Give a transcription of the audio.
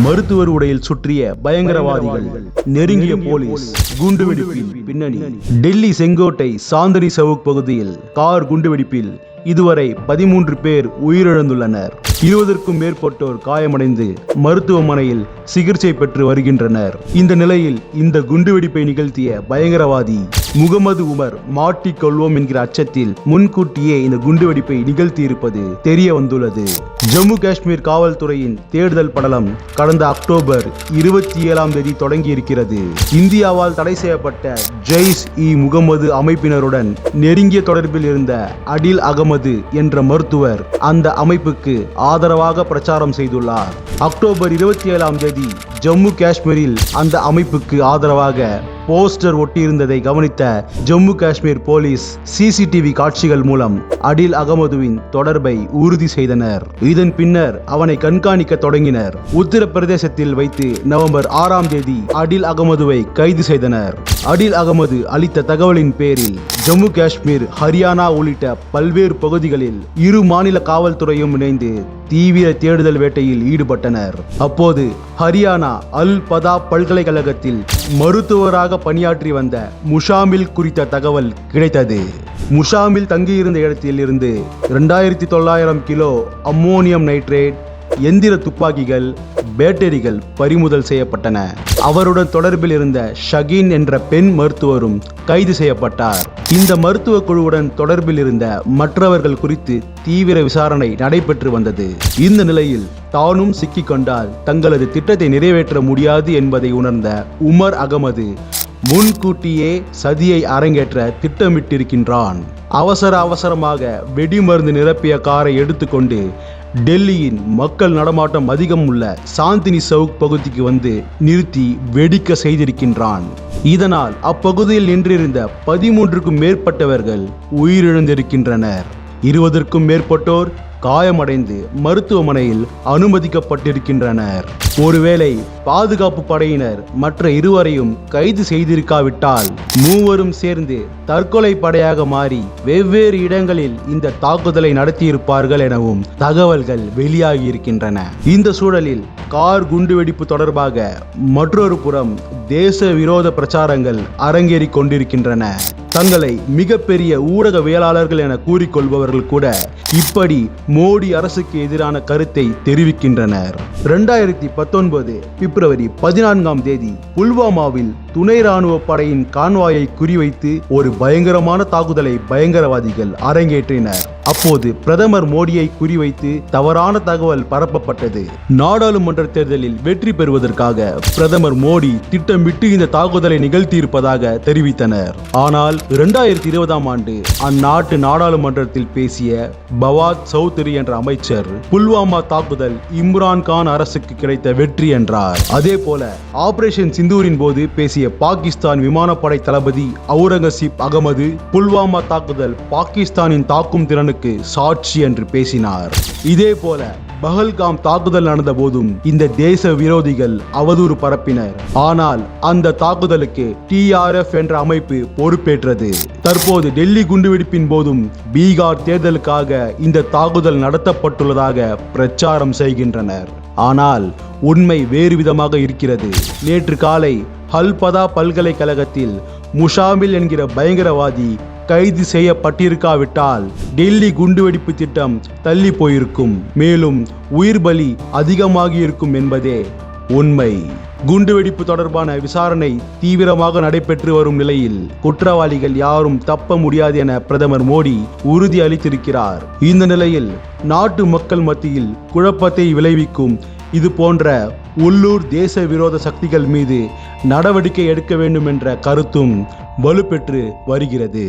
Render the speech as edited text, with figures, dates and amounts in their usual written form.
மருத்துவர் உடையில் சுற்றிய பயங்கரவாதிகள், நெருங்கிய போலீஸ், குண்டுவெடிப்பின் பின்னணி. டெல்லி செங்கோட்டை சாந்தினி சவுக் பகுதியில் கார் குண்டுவெடிப்பில் இதுவரை 13 பேர் உயிரிழந்துள்ளனர். 20க்கும் மேற்பட்டோர் காயமடைந்து மருத்துவமனையில் சிகிச்சை பெற்று வருகின்றனர். இந்த நிலையில் இந்த குண்டுவெடிப்பை நிகழ்த்திய பயங்கரவாதி முகமது உமர் மாட்டிக்கொள்வோம் என்கிற அச்சத்தில் முன்கூட்டியே இந்த குண்டுவெடிப்பை நிகழ்த்தி இருப்பது தெரிய வந்துள்ளது. ஜம்மு காஷ்மீர் காவல்துறையின் தேடுதல் படலம் கடந்த அக்டோபர் 27ஆம் தேதி தொடங்கி இருக்கிறது. இந்தியாவால் தடை செய்யப்பட்ட ஜெய்ஷ்-இ முகமது அமைப்பினருடன் நெருங்கிய தொடர்பில் இருந்த அடில் அகமது என்ற மருத்துவர் அந்த அமைப்புக்கு ஆதரவாக பிரச்சாரம் செய்துள்ளார். அக்டோபர் 27ஆம் தேதி ஜம்மு காஷ்மீரில் அந்த அமைப்புக்கு ஆதரவாக போஸ்டர் ஒட்டியிருந்ததை கவனித்த ஜம்மு காஷ்மீர் போலீஸ் சிசிடிவி காட்சிகள் மூலம் அடில் அகமதுவின் தொடர்பை உறுதி செய்தனர். இதன் பின்னர் அவனை கண்காணிக்க தொடங்கினர். உத்தரப்பிரதேசத்தில் வைத்து நவம்பர் 6ஆம் தேதி அடில் அகமதுவை கைது செய்தனர். அடில் அகமது அளித்த தகவலின் பேரில் ஜம்மு காஷ்மீர், ஹரியானா உள்ளிட்ட பல்வேறு பகுதிகளில் இரு மாநில காவல்துறையும் இணைந்து தீவிர தேடுதல் வேட்டையில் ஈடுபட்டனர். அப்போது ஹரியானா அல் பதா பல்கலைக்கழகத்தில் மருத்துவராக பணியாற்றி வந்த முஷாமில் குறித்த தகவல் கிடைத்தது. முஷாமில் தங்கியிருந்த இடத்தில் இருந்து 2900 கிலோ அம்மோனியம் நைட்ரேட், எந்திர துப்பாக்கிகள், பேட்டரிகள் பறிமுதல் செய்யப்பட்டன. அவருடன் தொடர்பில் இருந்த ஷகீன் என்ற பெண் மருத்துவரும் கைது செய்யப்பட்டார். இந்த மருத்துவ குழுவுடன் தொடர்பில் இருந்த மற்றவர்கள் குறித்து தீவிர விசாரணை நடைபெற்று வந்தது. இந்த நிலையில் தானும் சிக்கிக்கொண்டால் தங்களது திட்டத்தை நிறைவேற்ற முடியாது என்பதை உணர்ந்த உமர் அகமது முன்கூட்டியே சதியை அரங்கேற்ற திட்டமிட்டிருக்கின்றான். அவசரமாக வெடிமருந்து நிரப்பிய காரை எடுத்துக்கொண்டு டெல்லியின் மக்கள் நடமாட்டம் அதிகம் உள்ள சாந்தினி சவுக் பகுதிக்கு வந்து நிறுத்தி வெடிக்க செய்திருக்கின்றான். இதனால் அப்பகுதியில் நின்றிருந்த 13க்கும் மேற்பட்டவர்கள் உயிரிழந்திருக்கின்றனர். 20க்கும் மேற்பட்டோர் காயமடைந்து மருத்துவமனையில் அனுமதிக்கப்பட்டிருக்கின்றனர். ஒருவேளை பாதுகாப்பு படையினர் மற்ற இருவரையும் கைது செய்திருக்காவிட்டால் மூவரும் சேர்ந்து தற்கொலை படையாக மாறி வெவ்வேறு இடங்களில் இந்த தாக்குதலை நடத்தியிருப்பார்கள் எனவும் தகவல்கள் வெளியாகி இருக்கின்றன. இந்த சூழலில் கார் குண்டுவெடிப்பு தொடர்பாக மற்றொரு புறம் தேச விரோத பிரச்சாரங்கள் அரங்கேறி கொண்டிருக்கின்றன. தங்களை மிகப்பெரிய ஊடகவியலாளர்கள் என கூறிக்கொள்பவர்கள் கூட இப்படி மோடி அரசுக்கு எதிரான கருத்தை தெரிவிக்கின்றனர். 2019 பிப்ரவரி 14ஆம் தேதி புல்வாமாவில் துணை ராணுவ படையின் கான்வாயை குறிவைத்து ஒரு பயங்கரமான தாக்குதலை பயங்கரவாதிகள் அரங்கேற்றினர். அப்போது பிரதமர் மோடியை குறிவைத்து தவறான தகவல் பரப்பப்பட்டது. நாடாளுமன்ற தேர்தலில் வெற்றி பெறுவதற்காக பிரதமர் மோடி திட்டமிட்டு இந்த தாக்குதலை நிகழ்த்தியிருப்பதாக தெரிவித்தனர். ஆனால் 2020ஆம் ஆண்டு அந்நாட்டு நாடாளுமன்றத்தில் பேசிய பவாத் சௌத்ரி என்ற அமைச்சர் புல்வாமா தாக்குதல் இம்ரான் கான் அரசுக்கு கிடைத்த வெற்றி என்றார். அதே போல ஆபரேஷன் சிந்தூரின் போது பேசிய பாகிஸ்தான் விமானப்படை தளபதி அவுரங்கசீப் அகமது புல்வாமா தாக்குதல் பாகிஸ்தானின் தாக்கும் திறனுக்கு சாட்சி என்று பேசினார். இதே போல பஹல்காம் தாக்குதல் நடந்த போதும் இந்த தேச விரோதிகள் அவதூறு பரப்பினர். ஆனால் அந்த தாக்குதலுக்கு TRF என்ற அமைப்பு பொறுப்பேற்றது. தற்போது டெல்லி குண்டுவெடிப்பின் போதும் பீகார் தேர்தலுக்காக இந்த தாக்குதல் நடத்தப்பட்டுள்ளதாக பிரச்சாரம் செய்கின்றனர். ஆனால் உண்மை வேறு விதமாக இருக்கிறது. நேற்று காலை அல் பதா பல்கலைக்கழகத்தில் முஷாமில் என்கிற பயங்கரவாதி கைது செய்யப்பட்டிருக்காவிட்டால் டெல்லி குண்டுவெடிப்பு திட்டம் தள்ளி போயிருக்கும், மேலும் உயிர் பலி அதிகமாகி இருக்கும் என்பதே உண்மை. குண்டுவெடிப்பு தொடர்பான விசாரணை தீவிரமாக நடைபெற்று வரும் நிலையில் குற்றவாளிகள் யாரும் தப்ப முடியாது என பிரதமர் மோடி உறுதி அளித்திருக்கிறார். இந்த நிலையில் நாட்டு மக்கள் மத்தியில் குழப்பத்தை விளைவிக்கும் இது போன்ற உள்ளூர் தேச விரோத சக்திகள் மீது நடவடிக்கை எடுக்க வேண்டும் என்ற கருத்தும் வலுப்பெற்று வருகிறது.